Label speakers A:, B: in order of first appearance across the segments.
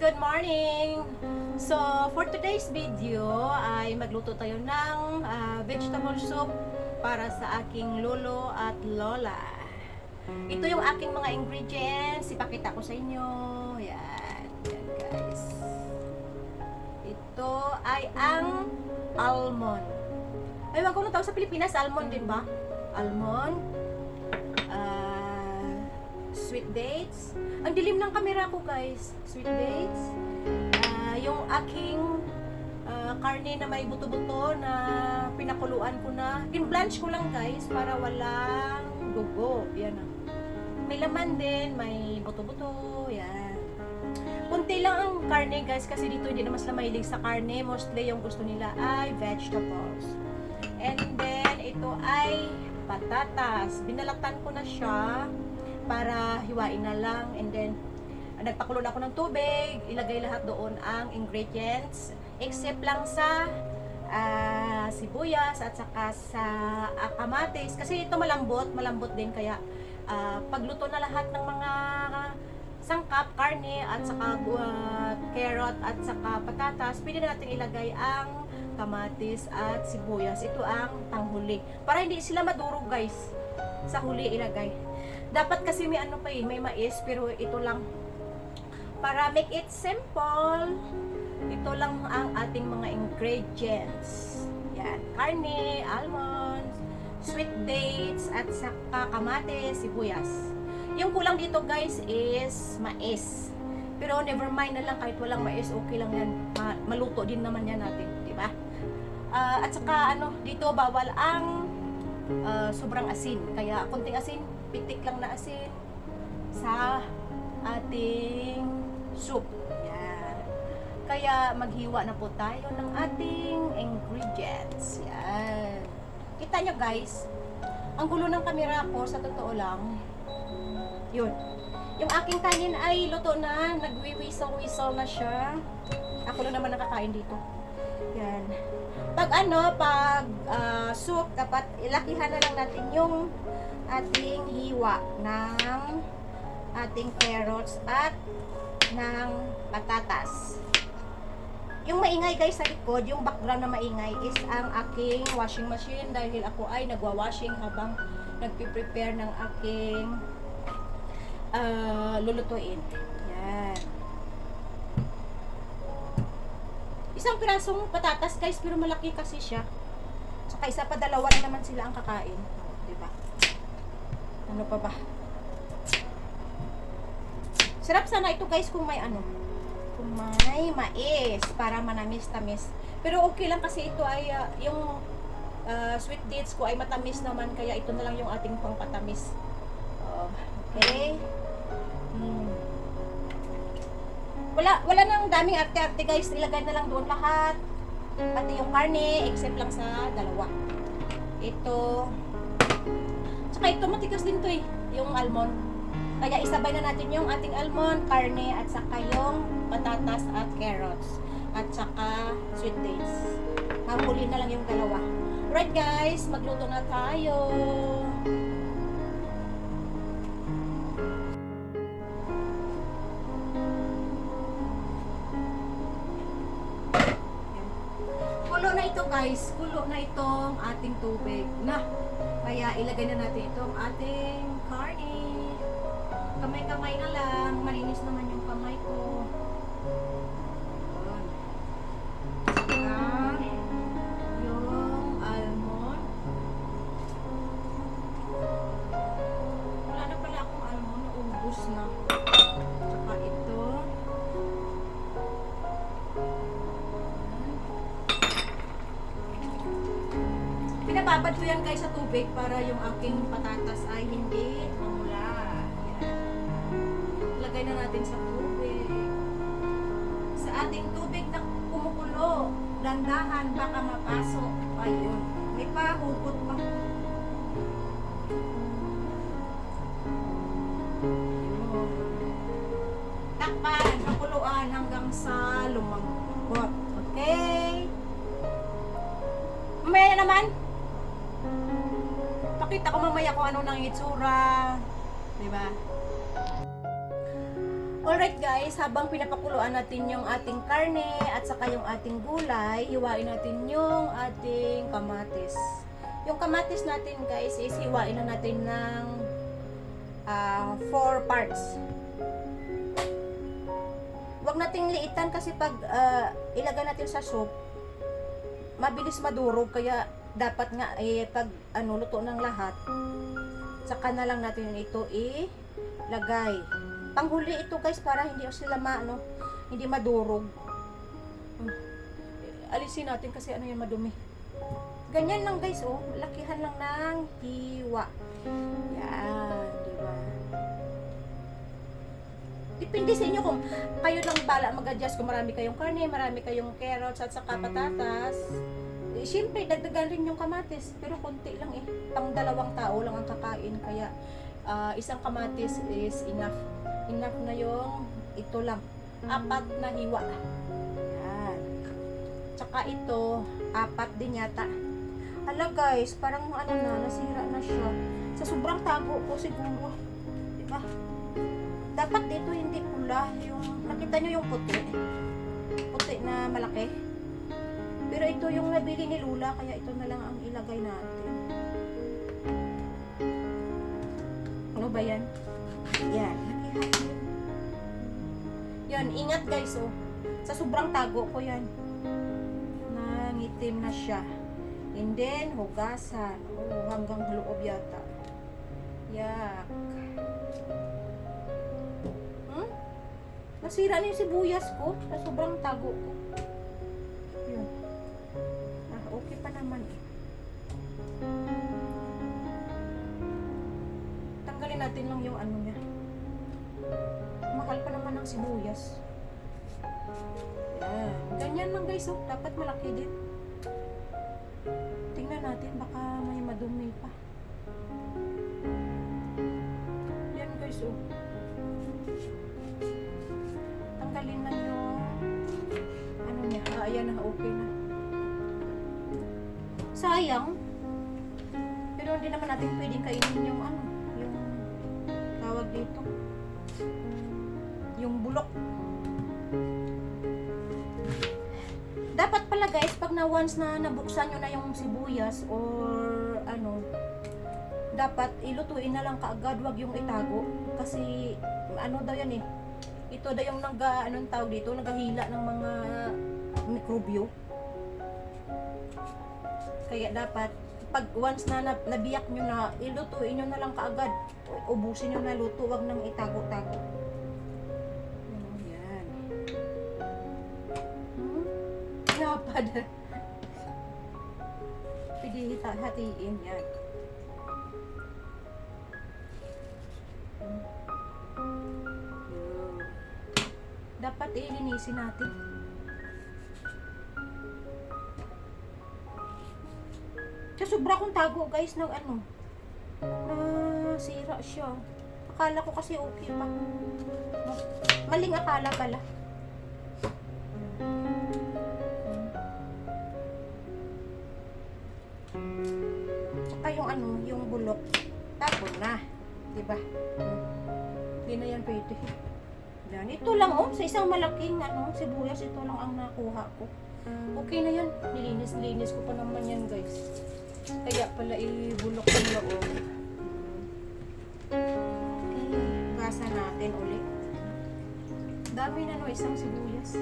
A: Good morning! So, for today's video ay magluto tayo ng vegetable soup para sa aking lolo at lola. Ito yung aking mga ingredients. Ipakita ko sa inyo. Yan. Yan guys. Ito ay ang almond. Ay, wag ko na tawag sa Pilipinas. Almond din ba? Almond. Sweet dates. Ang dilim ng camera ko guys. Sweet dates. Yung aking karne na may buto-buto na pinakuluan ko na. Kin-blanch ko lang guys para walang dugo. Yan ah. May laman din, may buto-buto. Yan. Kunti lang ang karne guys kasi dito hindi naman sila mahilig sa karne. Mostly yung gusto nila ay vegetables. And then ito ay patatas. Binalatan ko na siya para hiwain na lang, and then nagpakulo na ako ng tubig, ilagay lahat doon ang ingredients except lang sa sibuyas at saka sa kamatis kasi ito malambot din kaya pagluto na lahat ng mga sangkap, karne at saka carrot at saka patatas, pwede na natin ilagay ang kamatis at sibuyas. Ito ang panghuli para hindi sila madurog guys, sa huli ilagay. Dapat kasi may ano pa may mais, pero ito lang para make it simple. Ito lang ang ating mga ingredients. Yan, karne, almonds, sweet dates at saka kamatis, sibuyas. Yung kulang dito guys is mais. Pero never mind na lang, kahit walang mais okay lang yan. Maluto din naman yan natin, di ba? At saka ano, dito bawal ang sobrang asin. Kaya konting asin, pitik lang na asin sa ating soup. Yan. Kaya maghiwa na po tayo ng ating ingredients. Yan. Kita nyo guys, ang gulo ng camera ko sa totoo lang. Yun. Yung aking kanin ay luto na, nagwi-whistle na siya. Ako lang naman nakakain dito. Yan. Pag soup, dapat ilakihan na lang natin yung ating hiwa ng ating carrots at ng patatas. Yung maingay guys sa likod, yung background na maingay is ang aking washing machine dahil ako ay nagwa-washing habang nagpi-prepare ng aking lulutuin. Yan. Isang pirasong patatas guys, pero malaki kasi siya. Saka isa pa, dalawa lang naman sila ang kakain. Diba? Ano pa ba? Sarap sana ito guys kung may kung may mais para manamis-tamis. Pero okay lang kasi ito ay yung sweet dates ko ay matamis naman, kaya ito na lang yung ating pangpatamis. Okay. Wala nang daming arte-arte guys, ilagay na lang doon lahat. Pati yung karne, except lang sa dalawa. Ito. Tsaka ito matigas din to yung almond. Kaya isabay na natin yung ating almond, karne, at saka yung patatas at carrots. At saka sweet dates. Hahuli na lang yung dalawa. Alright guys, magluto na tayo. Kulo na ito guys, kulo na itong ating tubig na. Kaya ilagay na natin itong ating karne. Kamay-kamay na lang, malinis naman yung kamay ko. Saka yung almond. Wala na pala akong almond, naubos na. Saka ito. Pinababad ko yan guys sa tubig para yung aking patatas ay hindi mamula. Yan. Lagay na natin sa tubig. Sa ating tubig na kumukulo, dandahan baka mapasok. Ayun. May pahugot pa. Takpan, pakuluan hanggang sa lumambot. Okay? Mamaya naman. Pakita ko mamaya kung ano nang itsura. Diba? Alright guys, habang pinapakuluan natin yung ating karne at saka yung ating gulay, hiwain natin yung ating kamatis. Yung kamatis natin guys is hiwain na natin ng 4 parts. Huwag nating liitan kasi pag ilagay natin sa soup, mabilis madurog, kaya dapat nga pag luto ng lahat, saka na lang natin ito ilagay. Panghuli ito guys para hindi sila hindi madurog. Alisin natin kasi yan madumi. Ganyan lang guys, lakihan lang ng hiwa. Yan, di ba? Depende sa inyo kung kayo lang bala mag-adjust kung marami kayong karne, marami kayong carrots at saka patatas. Siyempre, dagdagan rin yung kamatis, pero konti lang pang 2 tao lang ang kakain, kaya isang kamatis is enough. Enough na yung ito lang, 4 na hiwa. Yan. Tsaka ito, 4 din yata. Hala guys, parang nasira na siya. Sa sobrang tago ko siguro. Diba? Dapat dito hindi pula. Nakita nyo yung puti. Puti na malaki. Pero ito yung nabili ni Lula, kaya ito na lang ang ilagay natin. Ano ba yan? Yan. Yan, ingat guys, sa sobrang tago ko yan. Nangitim na siya. And then, hugasan. Hanggang loob yata. Yak. Nasira na yung sibuyas ko. Sa sobrang tago ko. Yun. Okay pa naman Tanggalin natin lang yung niya. Mahal pa naman ang sibuyas. Yan. Ganyan lang guys, dapat malaki din. Tingnan natin, baka may madumi pa. Yan guys, tanggalin lang yung niya. Ayan na, okay na. Sayang. Pero hindi naman natin pwedeng kainin yung yung tawag dito. Yung bulok. Dapat pala guys, pag once na nabuksan nyo na yung sibuyas or dapat ilutuin na lang kaagad, wag yung itago. Kasi daw yan ito daw yung tawag dito, naghahila ng mga mikrobyo. Kaya dapat pag once na nabiyak nyo na, ilutuin nyo na lang kaagad. Ubusin nyo na luto, wag nang itago-tago. Yan. Napad. Pwede hatiin yan. Dapat ilinisin natin. Sa sobra kong tago guys ng nasira siya. Akala ko kasi okay pa. Maling akala pala. Saka yung bulok. Tago na. Diba? Hindi na yan pwede. Yan. Ito lang sa isang malaking sibuyas, ito lang ang nakuha ko. Okay na yan. Nilinis ko pa naman yan guys. Kaya pala ibulok ng loob. Gasa natin ulit. Dami na isang sibuyas.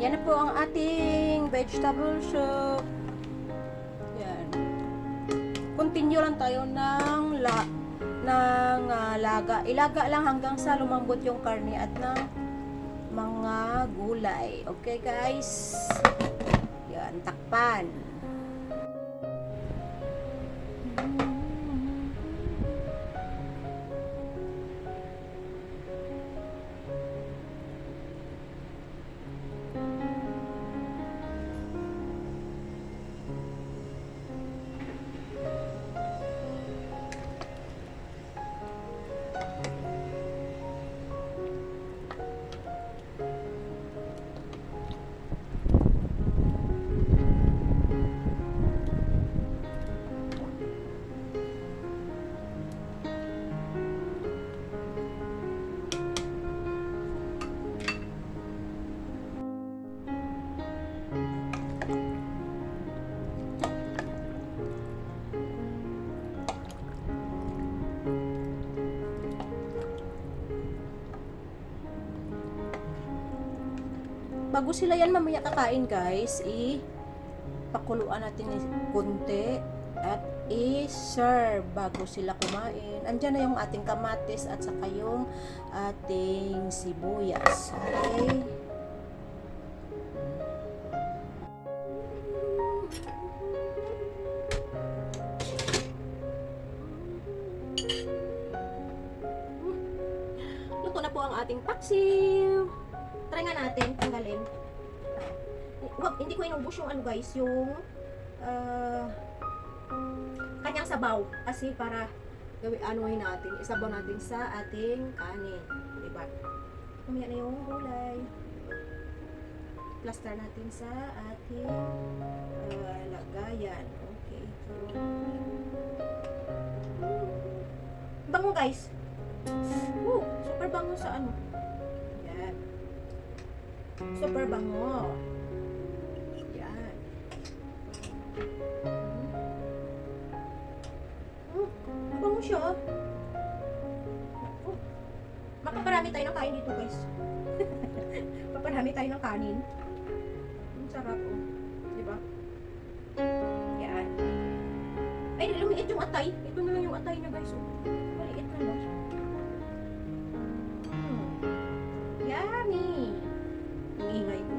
A: Yan na po ang ating vegetable soup. Yan. Continue lang tayo ng laga. Ilaga lang hanggang sa lumambot yung karne at ng mga gulay. Okay guys? Yan, takpan. bago sila yan mamaya kakain guys, pakuluan natin ng konti at i-serve bago sila kumain. Andyan na yung ating kamatis at saka yung ating sibuyas. Okay? Luto na po ang ating paksiw. Try nga natin, tanggalin. Wag, hindi ko inubos yung ano guys, yung kanyang sabaw. Kasi para anuhin natin, isabaw natin sa ating kanin. Diba? Mamaya na yung gulay. Plaster natin sa ating lagayan. Okay. So, bango guys. Super bango sa ano. Yan. Super bango. Yan. Bango siya. Makaparami tayo ng kain dito guys. Paparami tayo ng kanin. Ang sarap oh. Diba? Yan. Ay, lumiit yung atay. Ito na lang yung atay na guys. Oh. Maliit na lang. Yummy! Ang ingay ko.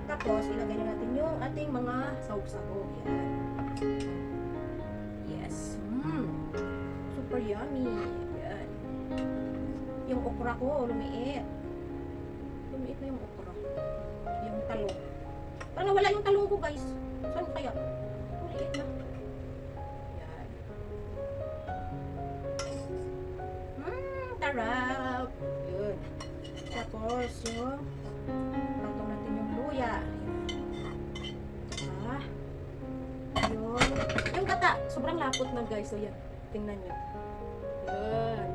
A: Tapos, ilagay na natin yung ating mga sahog-sahog. Yan. Yes. Super yummy. Yan. Yung okra ko, lumiit. Lumiit na yung okra. Yung talong. Parang wala yung talong ko, guys. Saan kaya? Lumiit na. Yan. Tarap! Yun. Tapos, yung patong natin yung luya. Diba? Yung gata, sobrang lapot na guys. So, yan. Tingnan nyo. Yan.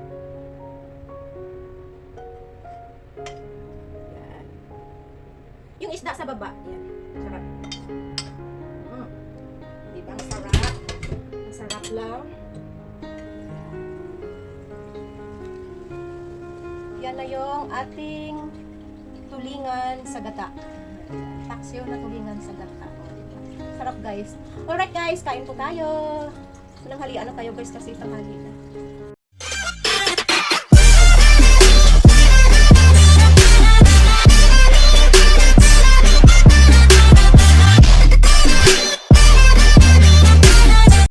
A: Yan. Yung isda sa baba. Yan. Sarap. Diba? Ang sarap. Ang sarap lang. Yan na yung ating tulingan sa gata. Paksiw na tulingan sa gata. Sarap guys. Alright guys, kain po tayo. Walang halian na tayo guys kasi tanghali na.